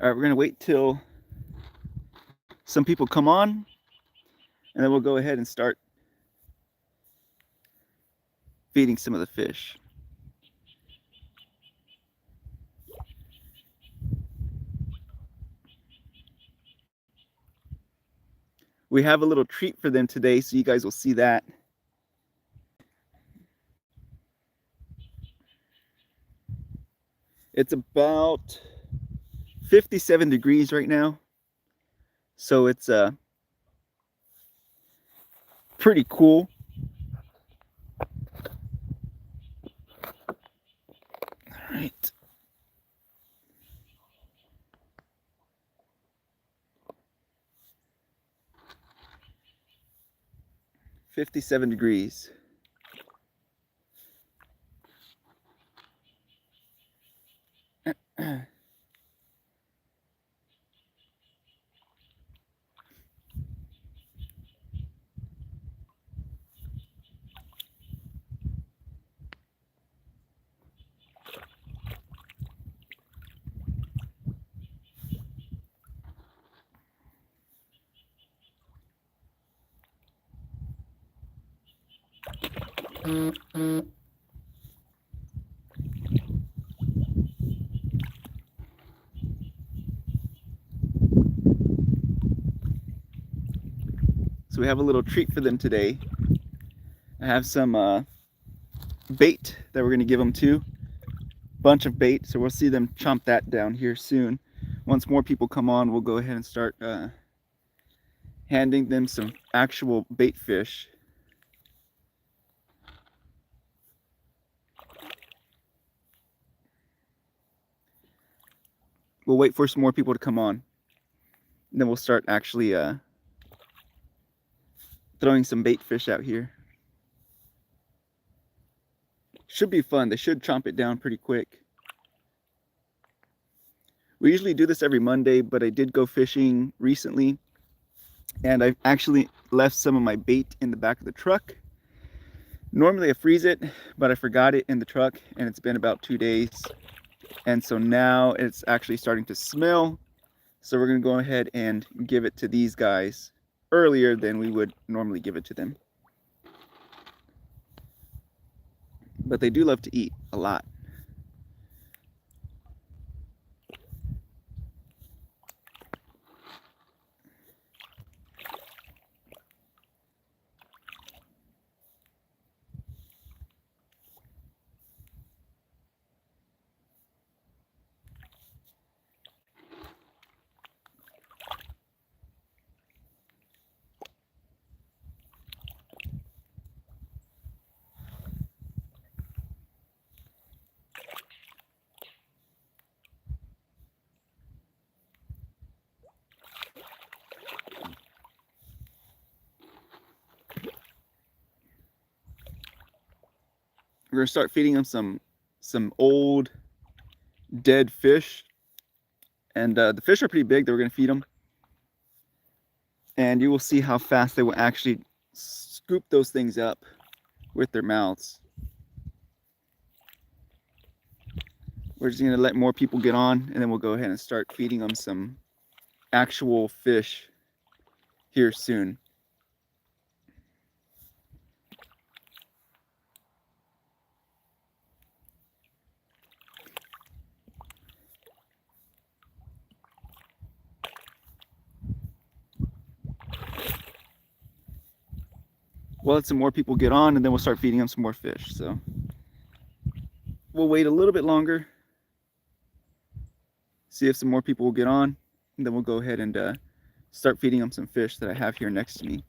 All right, we're gonna wait till some people come on, and then we'll go ahead and start feeding some of the fish. We have a little treat for them today, so you guys will see that. It's about 57 degrees right now, so it's pretty cool. All right. $57 degrees. So we have a little treat for them today. I have some bait that we're going to give them too. Bunch of bait, so we'll see them chomp that down here soon. Once more people come on, we'll go ahead and start handing them some actual bait fish. We'll wait for some more people to come on, and then we'll start actually throwing some bait fish out here. Should be fun. They should chomp it down pretty quick. We usually do this every Monday, but I did go fishing recently, and I actually left some of my bait in the back of the truck. Normally I freeze it, but I forgot it in the truck, and it's been about 2 days. And so now it's actually starting to smell. So we're going to go ahead and give it to these guys earlier than we would normally give it to them. But they do love to eat a lot. We're going to start feeding them some old dead fish, and the fish are pretty big that we're going to feed them, and you will see how fast they will actually scoop those things up with their mouths. We're just going to let more people get on, and then we'll go ahead and start feeding them some actual fish here soon. We'll let some more people get on, and then we'll start feeding them some more fish. So we'll wait a little bit longer, see if some more people will get on, and then we'll go ahead and start feeding them some fish that I have here next to me.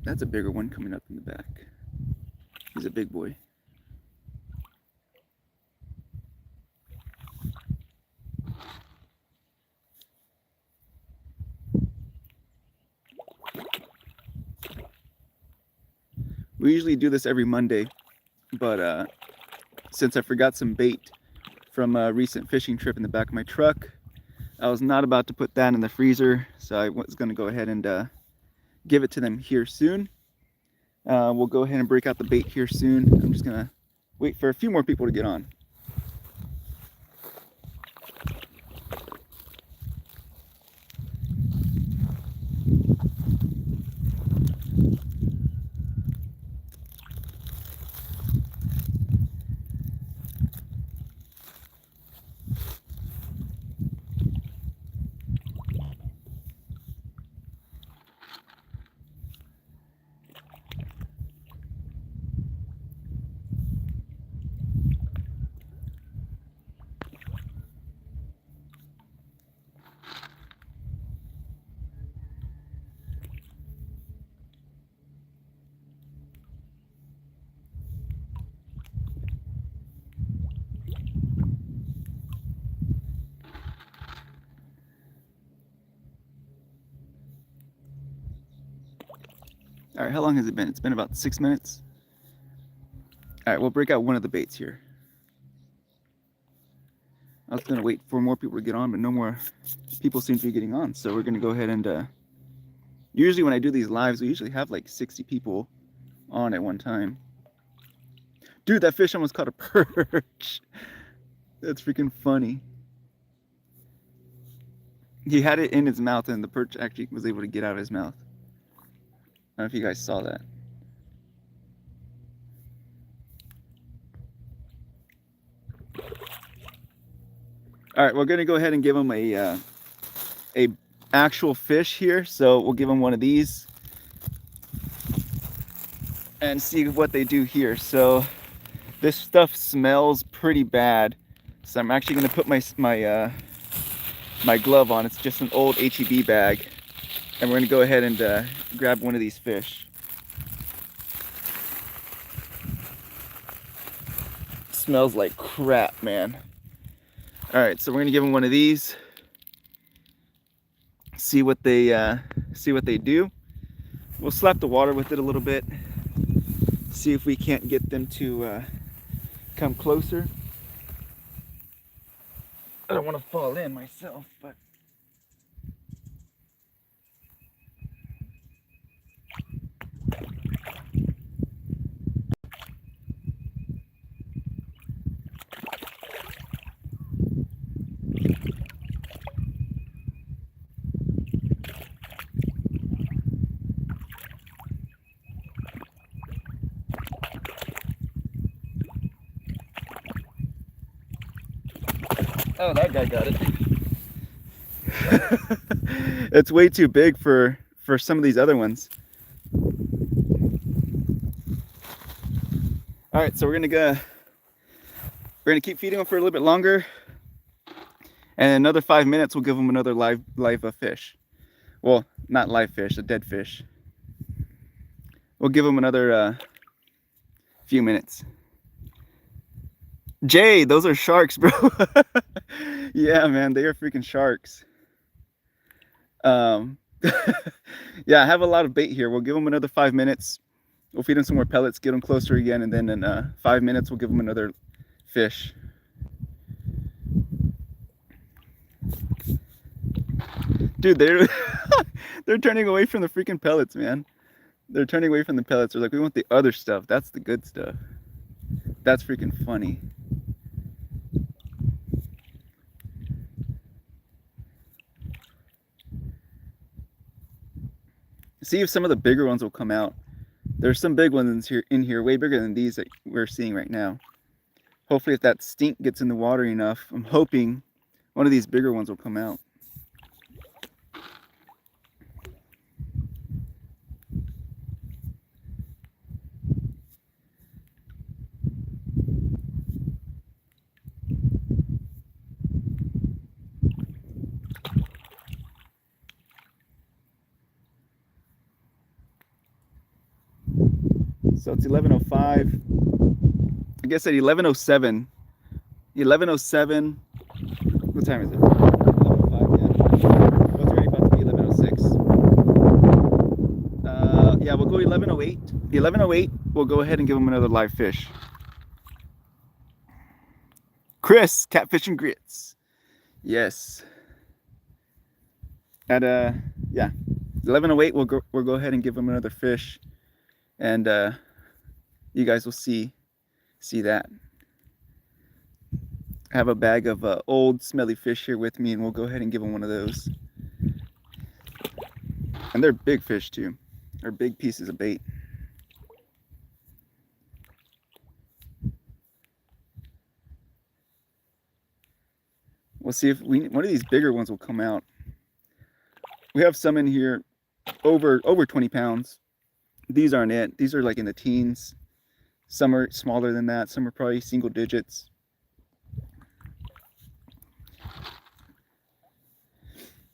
That's a bigger one coming up in the back. He's a big boy. We usually do this every Monday, but since I forgot some bait from a recent fishing trip in the back of my truck, I was not about to put that in the freezer, so I was going to go ahead and give it to them here soon. We'll go ahead and break out the bait here soon. I'm just going to wait for a few more people to get on. All right, how long has it been? It's been about 6 minutes. All right, we'll break out one of the baits here. I was gonna wait for more people to get on, but no more people seem to be getting on. So we're gonna go ahead and, usually when I do these lives, we usually have like 60 people on at one time. Dude, that fish almost caught a perch. That's freaking funny. He had it in his mouth and the perch actually was able to get out of his mouth. I don't know if you guys saw that. All right, we're gonna go ahead and give him a actual fish here. So we'll give him one of these and see what they do here. So this stuff smells pretty bad. So I'm actually gonna put my glove on. It's just an old HEB bag. And we're gonna go ahead and grab one of these fish. Smells like crap, man. All right, so we're gonna give them one of these. See what they do. We'll slap the water with it a little bit. See if we can't get them to come closer. I don't want to fall in myself, but oh, that guy got it. It's way too big for some of these other ones. All right, so we're gonna keep feeding them for a little bit longer, and in another 5 minutes we'll give them another live fish. Well, not live fish, a dead fish. We'll give them another few minutes. Jay, those are sharks, bro. Yeah, man, they are freaking sharks. Yeah, I have a lot of bait here. We'll give them another 5 minutes. We'll feed them some more pellets, get them closer again, and then in 5 minutes we'll give them another fish. Dude, they're turning away from the freaking pellets, man. They're turning away from the pellets. They're like, we want the other stuff. That's the good stuff. That's freaking funny. See if some of the bigger ones will come out. There's some big ones in here, way bigger than these that we're seeing right now. Hopefully if that stink gets in the water enough, I'm hoping one of these bigger ones will come out. So it's 11:05. I guess at 11:07. 11:07. What time is it? 11:05. Yeah. Well, it's already about to be 11:06. Yeah, we'll go 11:08. 11:08. We'll go ahead and give them another live fish. Chris, Catfish and Grits. Yes. At yeah, 11:08. We'll go ahead and give them another fish, and you guys will see See that? I have a bag of old smelly fish here with me, and we'll go ahead and give them one of those. And they're big fish too. They're big pieces of bait. We'll see if one of these bigger ones will come out. We have some in here over 20 pounds. These aren't it. These are like in the teens. Some are smaller than that. Some are probably single digits.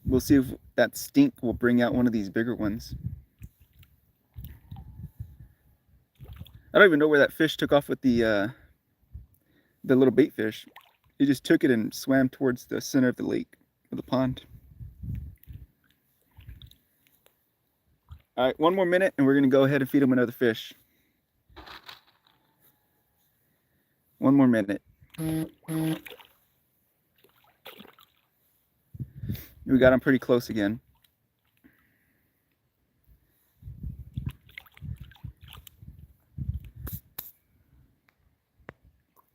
We'll see if that stink will bring out one of these bigger ones. I don't even know where that fish took off with the little bait fish. He just took it and swam towards the center of the lake, or the pond. All right, one more minute and we're gonna go ahead and feed him another fish. One more minute. We got him pretty close again.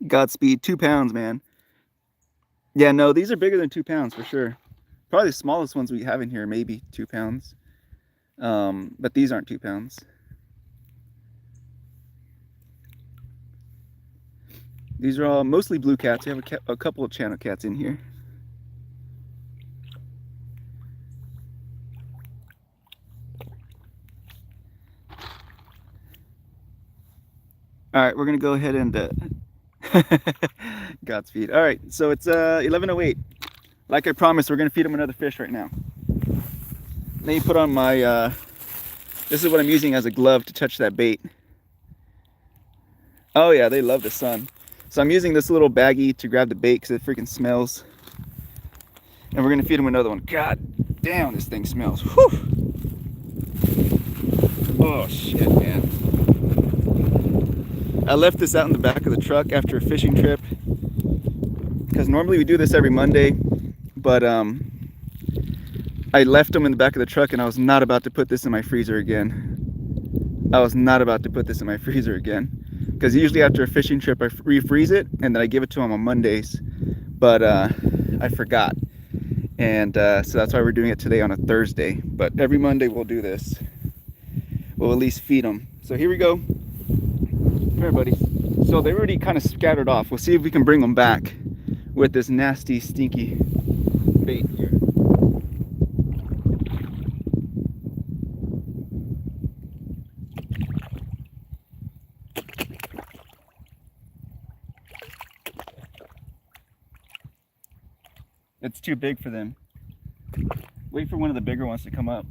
Godspeed, 2 pounds, man. Yeah, no, these are bigger than 2 pounds for sure. Probably the smallest ones we have in here, maybe 2 pounds. But these aren't 2 pounds. These are all mostly blue cats. We have a couple of channel cats in here. All right, we're gonna go ahead and Godspeed. All right, so it's 11:08. Like I promised, we're gonna feed them another fish right now. Let me put on my this is what I'm using as a glove to touch that bait. Oh yeah, they love the sun. So I'm using this little baggie to grab the bait because it freaking smells. And we're gonna feed them another one. God damn, this thing smells. Whew. Oh shit, man. I left this out in the back of the truck after a fishing trip because normally we do this every Monday, but I left them in the back of the truck and I was not about to put this in my freezer again. I was not about to put this in my freezer again because usually after a fishing trip I refreeze it and then I give it to them on Mondays, but I forgot, and so that's why we're doing it today on a Thursday. But every Monday we'll do this. We'll at least feed them. So here we go. Come here, buddy. So they already kind of scattered off. We'll see if we can bring them back with this nasty, stinky bait here. It's too big for them. Wait for one of the bigger ones to come up.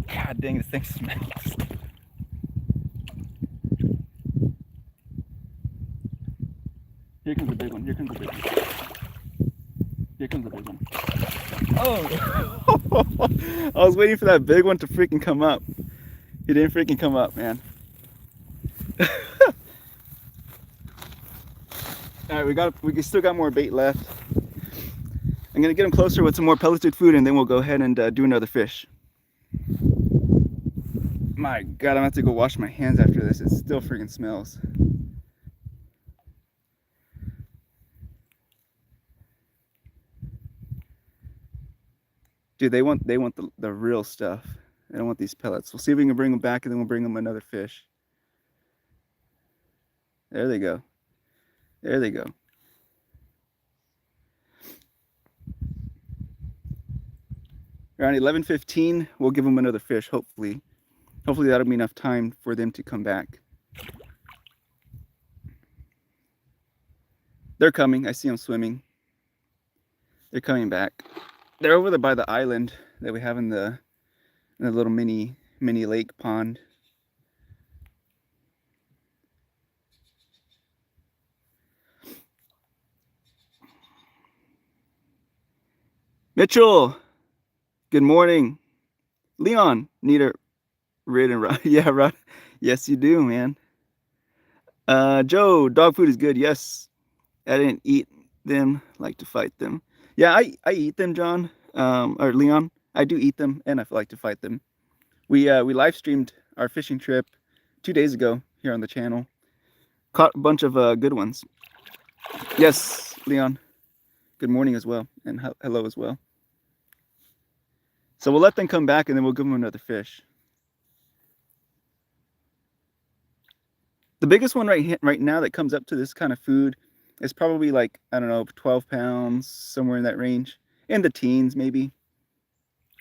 God dang, this thing smells. Here comes the big one. Here comes the big one. Here comes the big one. Oh! I was waiting for that big one to freaking come up. He didn't freaking come up, man. All right, we still got more bait left. I'm gonna get him closer with some more pelleted food, and then we'll go ahead and do another fish. My God, I'm gonna have to go wash my hands after this. It still freaking smells. Dude, they want the real stuff. They don't want these pellets. We'll see if we can bring them back, and then we'll bring them another fish. There they go. There they go. Around 11:15, we'll give them another fish, hopefully. Hopefully that'll be enough time for them to come back. They're coming. I see them swimming. They're coming back. They're over there by the island that we have in the little mini lake pond. Mitchell, good morning. Leon, need a rid and rod. Yeah, right. Yes, you do, man. Joe, dog food is good. Yes, I didn't eat them. Like to fight them. Yeah, I eat them, John. Or Leon. I do eat them, and I like to fight them. We live streamed our fishing trip 2 days ago here on the channel. Caught a bunch of good ones. Yes, Leon. Good morning as well, and hello as well. So we'll let them come back, and then we'll give them another fish. The biggest one right now that comes up to this kind of food is probably like, I don't know, 12 pounds, somewhere in that range. In the teens, maybe.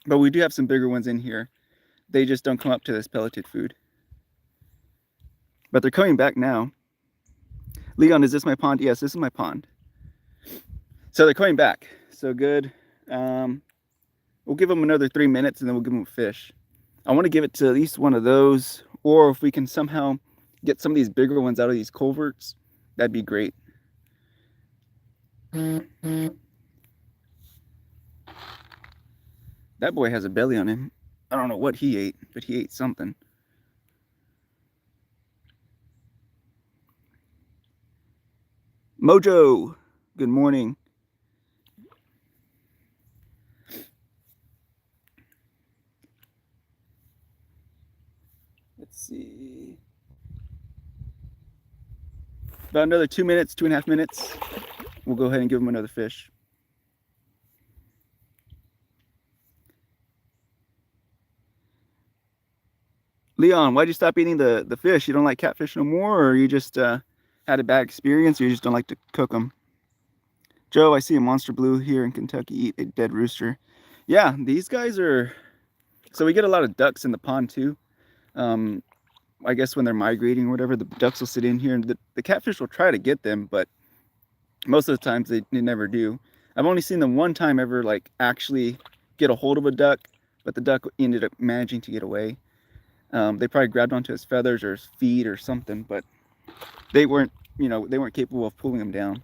But we do have some bigger ones in here. They just don't come up to this pelleted food. But they're coming back now. Leon, is this my pond? Yes, this is my pond. So they're coming back. So good. We'll give them another 3 minutes, and then we'll give them a fish. I want to give it to at least one of those. Or if we can somehow get some of these bigger ones out of these culverts, that'd be great. That boy has a belly on him. I don't know what he ate, but he ate something. Mojo, good morning. Let's see. About another 2 minutes, 2.5 minutes. We'll go ahead and give him another fish. Leon, why'd you stop eating the fish? You don't like catfish no more, or you just had a bad experience, or you just don't like to cook them? Joe, I see a monster blue here in Kentucky eat a dead rooster. Yeah, these guys are... So we get a lot of ducks in the pond too. I guess when they're migrating or whatever, the ducks will sit in here, and the catfish will try to get them, but most of the times they never do. I've only seen them one time ever like actually get a hold of a duck, but the duck ended up managing to get away. They probably grabbed onto his feathers or his feet or something, but they weren't, they weren't capable of pulling him down.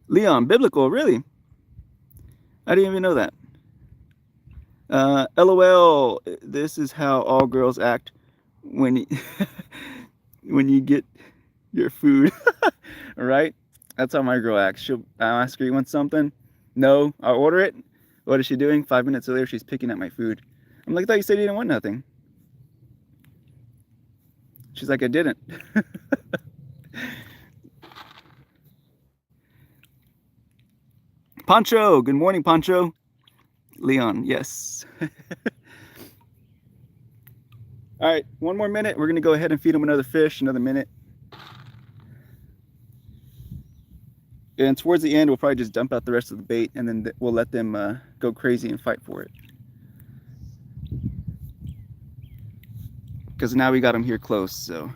Leon, biblical, really? I didn't even know that. LOL, this is how all girls act when you, when you get your food. Right? That's how my girl acts. I'll ask her, you want something? No, I'll order it. What is she doing? 5 minutes later, she's picking at my food. I'm like, I thought you said you didn't want nothing. She's like, I didn't. Pancho, good morning, Pancho. Leon, yes. All right, 1 more minute. We're going to go ahead and feed them another fish, another minute. And towards the end, we'll probably just dump out the rest of the bait, and then we'll let them go crazy and fight for it. Because now we got them here close, so.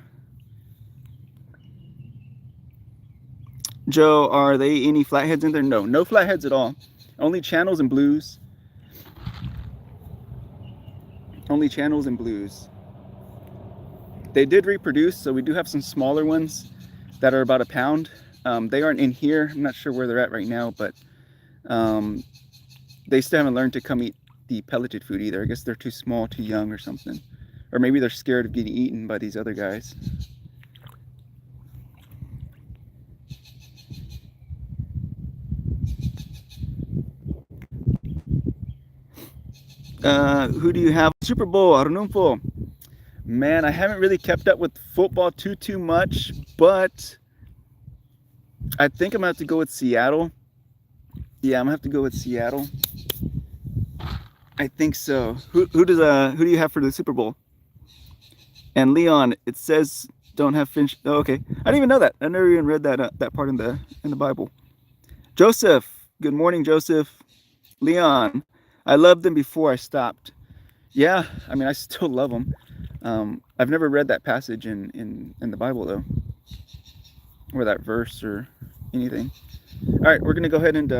Joe, are they any flatheads in there? No, no flatheads at all. Only channels and blues. Only channels and blues. They did reproduce, so we do have some smaller ones that are about 1 pound. They aren't in here. I'm not sure where they're at right now, but they still haven't learned to come eat the pelleted food either. I guess they're too small, too young or something. Or maybe they're scared of getting eaten by these other guys. Who do you have? Super Bowl, Arnulfo. Man, I haven't really kept up with football too much, but I think I'm gonna have to go with Seattle. Yeah, I'm gonna have to go with Seattle. I think so. Who do you have for the Super Bowl? And Leon, it says don't have Finch. Oh, okay. I didn't even know that. I never even read that part in the Bible. Joseph, good morning, Joseph. Leon, I loved them before I stopped. Yeah, I mean, I still love them. I've never read that passage in the Bible though, or that verse or anything. All right, we're gonna go ahead and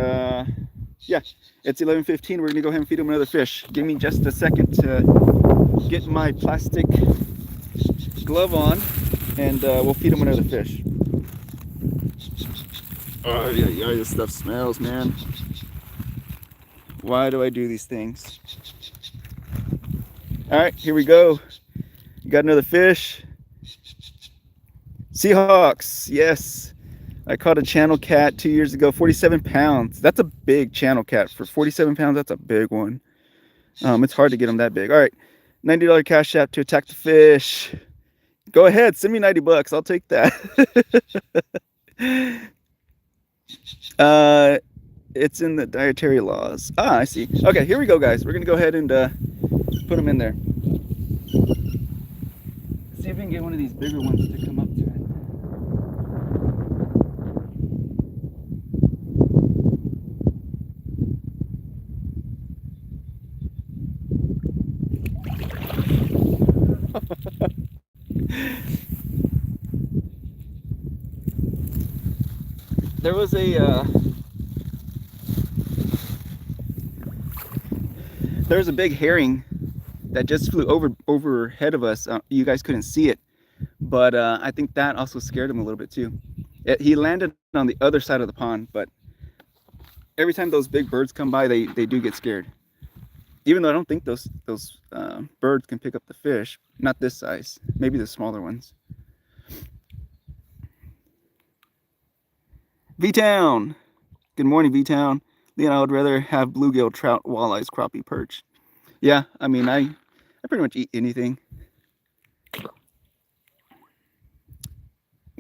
yeah, it's 11:15. We're gonna go ahead and feed them another fish. Give me just a second to get my plastic glove on, and we'll feed them another fish. Oh yeah, this stuff smells, man. Why do I do these things? All right, here we go. Got another fish. Seahawks, yes. I caught a channel cat 2 years ago, 47 pounds. That's a big channel cat. For 47 pounds, that's a big one. It's hard to get them that big. All right, $90 cash app to attack the fish. Go ahead, send me $90. I'll take that. It's in the dietary laws. Ah, I see. Okay, here we go, guys. We're gonna go ahead and put them in there. See if we can get one of these bigger ones to come up to it. There was a big herring that just flew overhead of us. You guys couldn't see it, but I think that also scared him a little bit too. He landed on the other side of the pond, but every time those big birds come by, they do get scared. Even though I don't think those birds can pick up the fish, not this size, maybe the smaller ones. V-Town. Good morning, V-Town. Leon, I would rather have bluegill, trout, walleyes, crappie, perch. Yeah, I mean, I pretty much eat anything.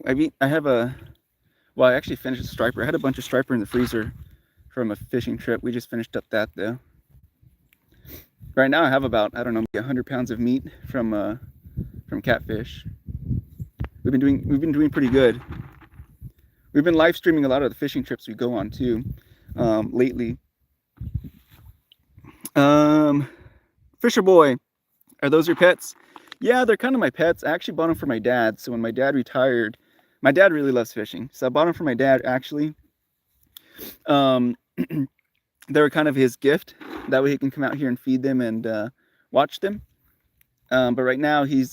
I actually finished a striper. I had a bunch of striper in the freezer from a fishing trip. We just finished up that though. Right now I have about, I don't know, maybe 100 pounds of meat from Catfish. We've been doing pretty good. We've been live streaming a lot of the fishing trips we go on too, lately. Fisher Boy, are those your pets? Yeah, they're kind of my pets. I actually bought them for my dad. So when my dad retired, my dad really loves fishing. So I bought them for my dad actually. They were kind of his gift. That way he can come out here and feed them and watch them. But right now he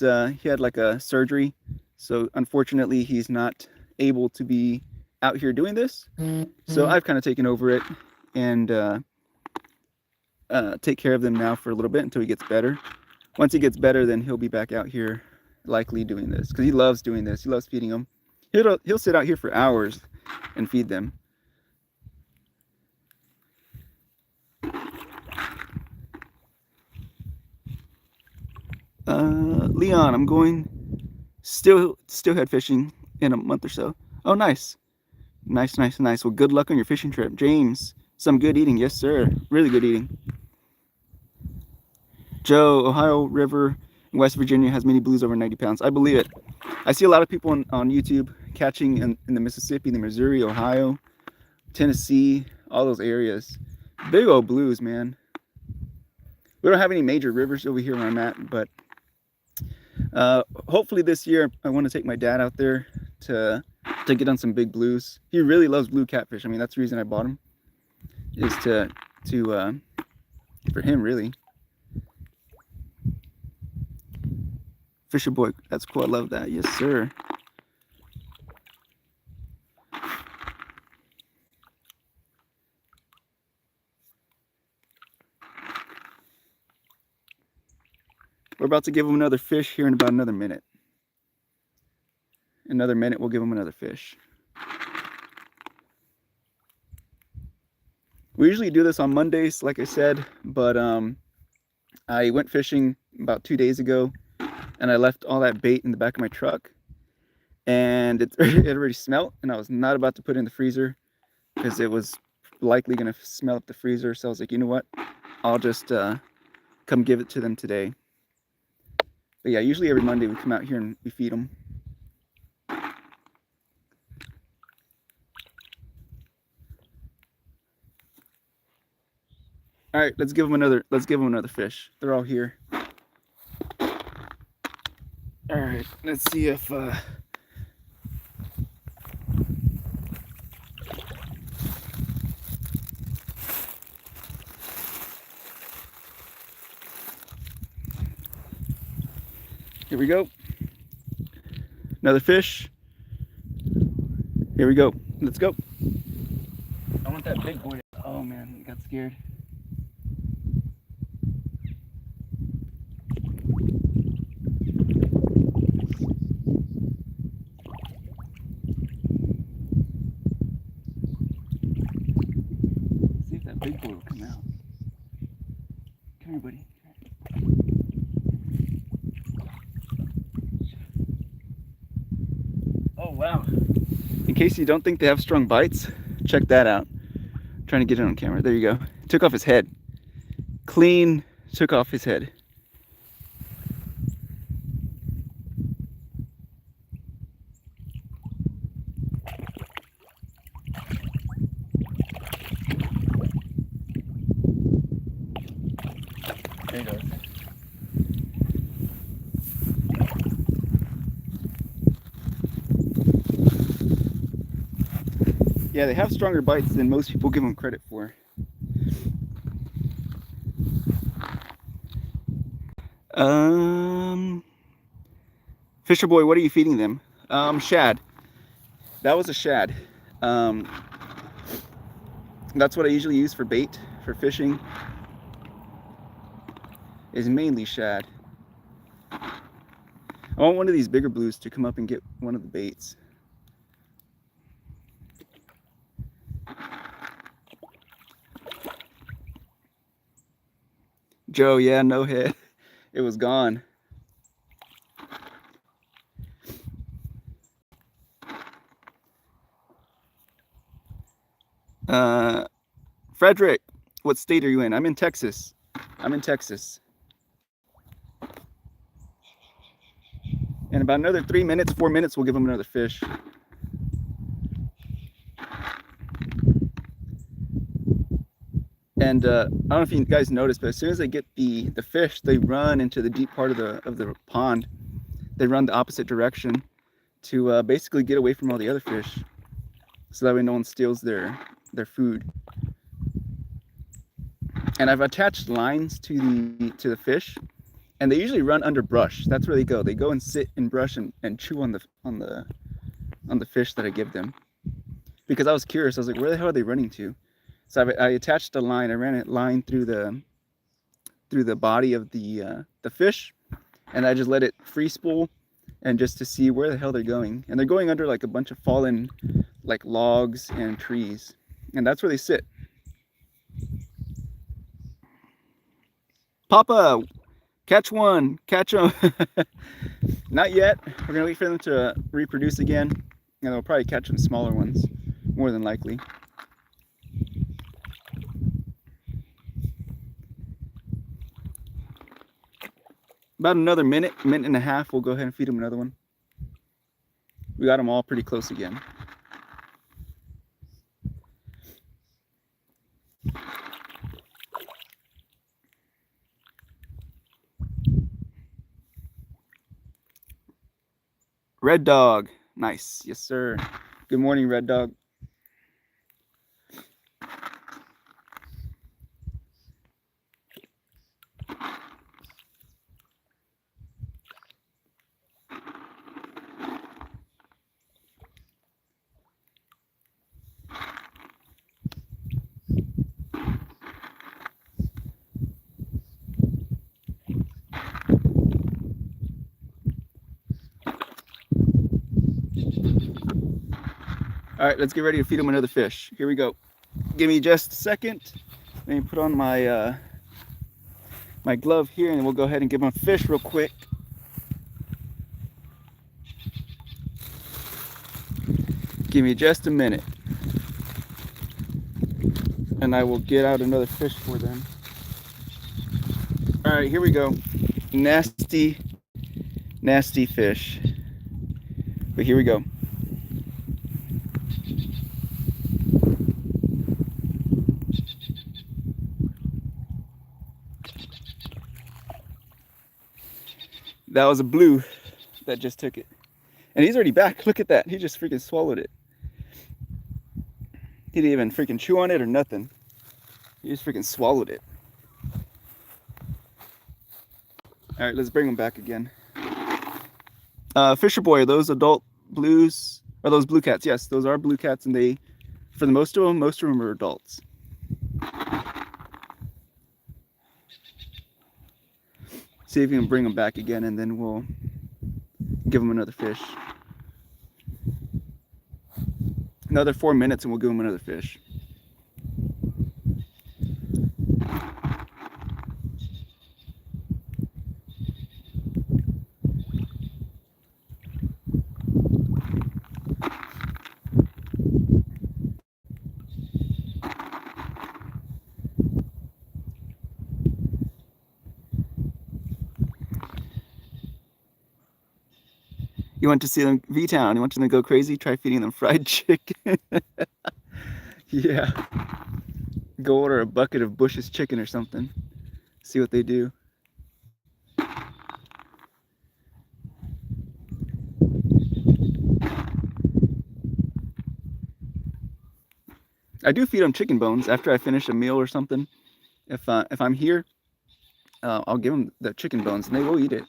had like a surgery. So unfortunately he's not able to be out here doing this. So I've kind of taken over it and take care of them now for a little bit until he gets better. Once he gets better, then he'll be back out here likely doing this because he loves doing this. He loves feeding them. He'll sit out here for hours and feed them. Leon, I'm going steelhead fishing in a month or so. Oh, nice. Nice. Well, good luck on your fishing trip. James, some good eating. Yes, sir. Really good eating. Joe, Ohio River in West Virginia has many blues over 90 pounds. I believe it. I see a lot of people on YouTube catching in the Mississippi, the Missouri, Ohio, Tennessee, all those areas. Big old blues, man. We don't have any major rivers over here where I'm at, but hopefully this year I want to take my dad out there to get on some big blues. He really loves blue catfish. I mean, that's the reason I bought him, is for him really. Fisher Boy, that's cool. I love that. Yes, sir. We're about to give him another fish here in about another minute. Another minute, we'll give him another fish. We usually do this on Mondays, like I said, but I went fishing about 2 days ago, and I left all that bait in the back of my truck, and it already smelt, and I was not about to put it in the freezer because it was likely going to smell up the freezer. So I was like, you know what? I'll just come give it to them today. But yeah, usually every Monday we come out here and we feed them. All right, let's give them another fish. They're all here. All right, let's see if here we go. Another fish. Here we go. Let's go. I want that big boy. Oh man, I got scared. See if that big boy will come out. Come here, buddy. Wow. In case you don't think they have strong bites, check that out. I'm trying to get it on camera. There you go. Took off his head. Clean took off his head. There you go. Yeah, they have stronger bites than most people give them credit for. Fisher boy, what are you feeding them? Shad. That was a shad. That's what I usually use for bait, for fishing, is mainly shad. I want one of these bigger blues to come up and get one of the baits. Joe, yeah, no head. It was gone. Frederick, what state are you in? I'm in Texas. I'm in Texas. In about another 3 minutes, 4 minutes, we'll give them another fish. And I don't know if you guys noticed, but as soon as they get the fish, they run into the deep part of the pond. They run the opposite direction to basically get away from all the other fish, so that way no one steals their food. And I've attached lines to the fish, and they usually run under brush. That's where they go. They go and sit in brush and chew on the fish that I give them. Because I was curious, I was like, where the hell are they running to? So I attached a line. I ran a line through the body of the fish, and I just let it free spool, and just to see where the hell they're going. And they're going under like a bunch of fallen like logs and trees, and that's where they sit. Papa, catch one, catch them. Not yet. We're gonna wait for them to reproduce again, and we'll probably catch some smaller ones, more than likely. About another minute and a half, we'll go ahead and feed them another one. We got them all pretty close again. Red Dog, nice, yes sir. Good morning, Red Dog. All right, let's get ready to feed them another fish. Here we go. Give me just a second. Let me put on my my glove here, and we'll go ahead and give them a fish real quick. Give me just a minute, and I will get out another fish for them. All right, here we go. Nasty, nasty fish. But here we go. That was a blue that just took it. And he's already back. Look at that. He just freaking swallowed it. He didn't even freaking chew on it or nothing. He just freaking swallowed it. All right, let's bring him back again. Fisher boy, are those adult blues? Are those blue cats? Yes, those are blue cats, and they, for the most of them are adults. See if you can bring them back again, and then we'll give them another fish. Another 4 minutes, and we'll give them another fish. You want to see them, V-Town, you want them to go crazy? Try feeding them fried chicken. Yeah. Go order a bucket of Bush's chicken or something. See what they do. I do feed them chicken bones after I finish a meal or something. If I'm here, I'll give them the chicken bones and they will eat it.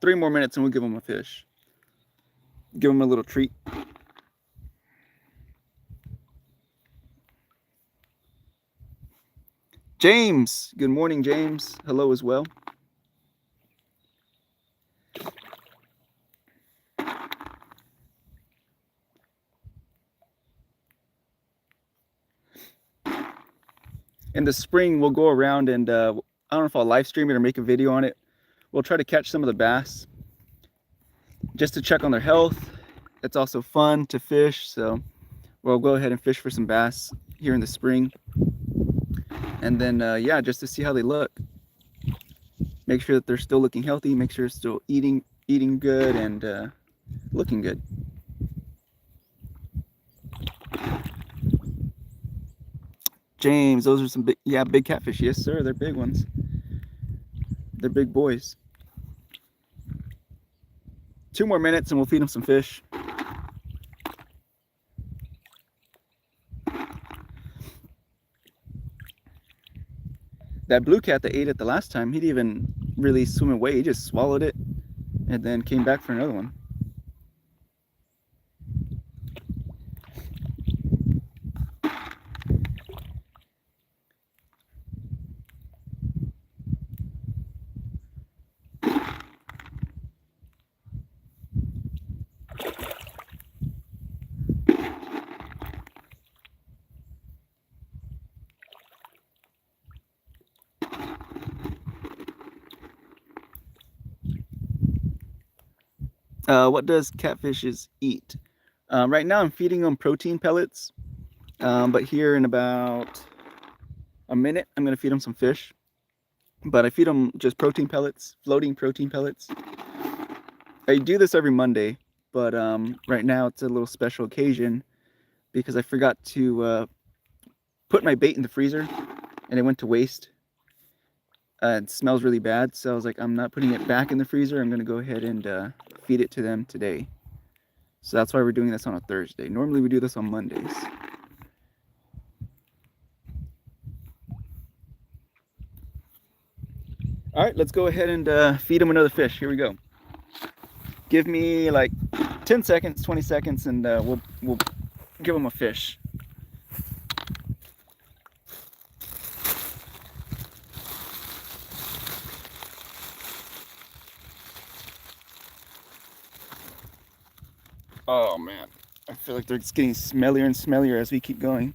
Three more minutes and we'll give them a fish. Give them a little treat. James, good morning, James. Hello as well. In the spring, we'll go around and I don't know if I'll live stream it or make a video on it. We'll try to catch some of the bass just to check on their health. It's also fun to fish, so we'll go ahead and fish for some bass here in the spring. And then, yeah, just to see how they look. Make sure that they're still looking healthy, make sure they're still eating good and looking good. James, those are some big, yeah, big catfish. Yes, sir, they're big ones. They're big boys. 2 more minutes and we'll feed them some fish. That blue cat that ate it the last time, he didn't even really swim away. He just swallowed it and then came back for another one. What does catfishes eat? Right now I'm feeding them protein pellets, but here in about a minute I'm going to feed them some fish. But I feed them just protein pellets, floating protein pellets. I do this every Monday, but right now it's a little special occasion because I forgot to put my bait in the freezer and it went to waste. It smells really bad, so I was like, I'm not putting it back in the freezer. I'm going to go ahead and feed it to them today. So that's why we're doing this on a Thursday. Normally we do this on Mondays. All right, let's go ahead and feed them another fish. Here we go. Give me like 10 seconds, 20 seconds, and we'll give them a fish. Oh man, I feel like they're just getting smellier and smellier as we keep going.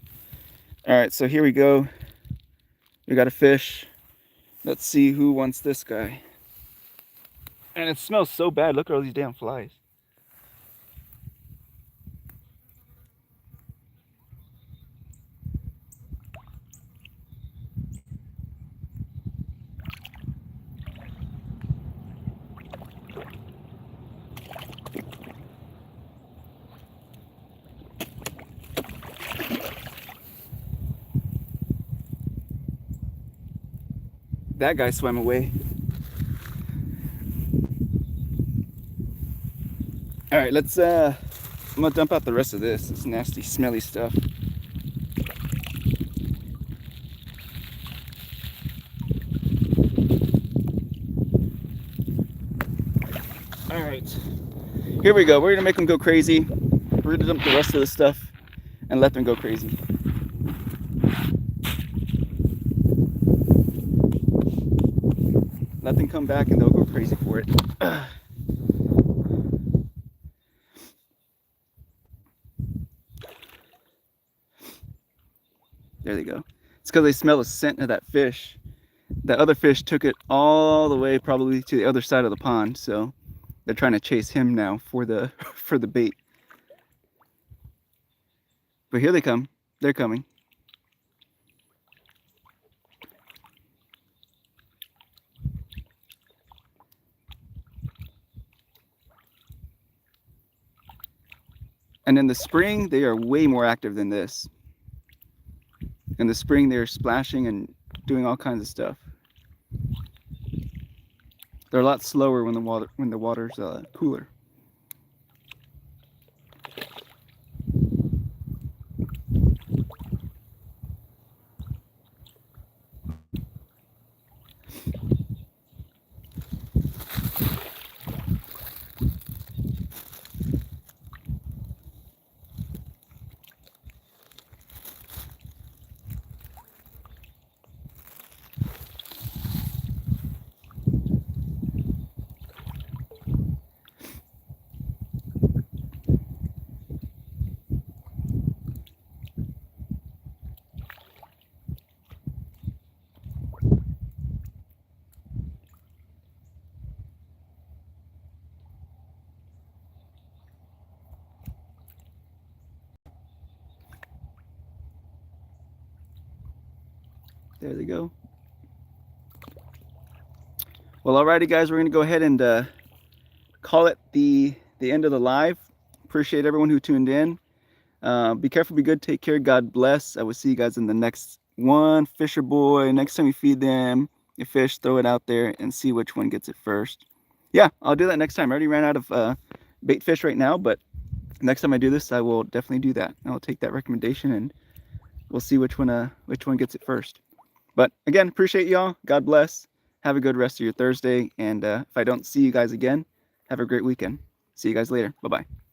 All right, so here we go. We got a fish. Let's see who wants this guy. And it smells so bad. Look at all these damn flies. That guy swam away. All right, let's I'm gonna dump out the rest of this nasty smelly stuff. All right, here we go. We're gonna make them go crazy. We're gonna dump the rest of the stuff and let them go crazy. Let them come back and they'll go crazy for it. There they go. It's because they smell the scent of that fish. The other fish took it all the way probably to the other side of the pond, so they're trying to chase him now for the for the bait. But here they come. They're coming. And in the spring, they are way more active than this. In the spring, they're splashing and doing all kinds of stuff. They're a lot slower when the water's cooler. There they go. Well, alrighty, guys, we're gonna go ahead and call it the end of the live. Appreciate everyone who tuned in. Be careful, be good, take care, God bless. I will see you guys in the next one. Fisher boy, next time you feed them a fish, throw it out there and see which one gets it first. Yeah, I'll do that next time. I already ran out of bait fish right now, but next time I do this, I will definitely do that. I'll take that recommendation and we'll see which one gets it first. But again, appreciate y'all. God bless. Have a good rest of your Thursday. And if I don't see you guys again, have a great weekend. See you guys later. Bye-bye.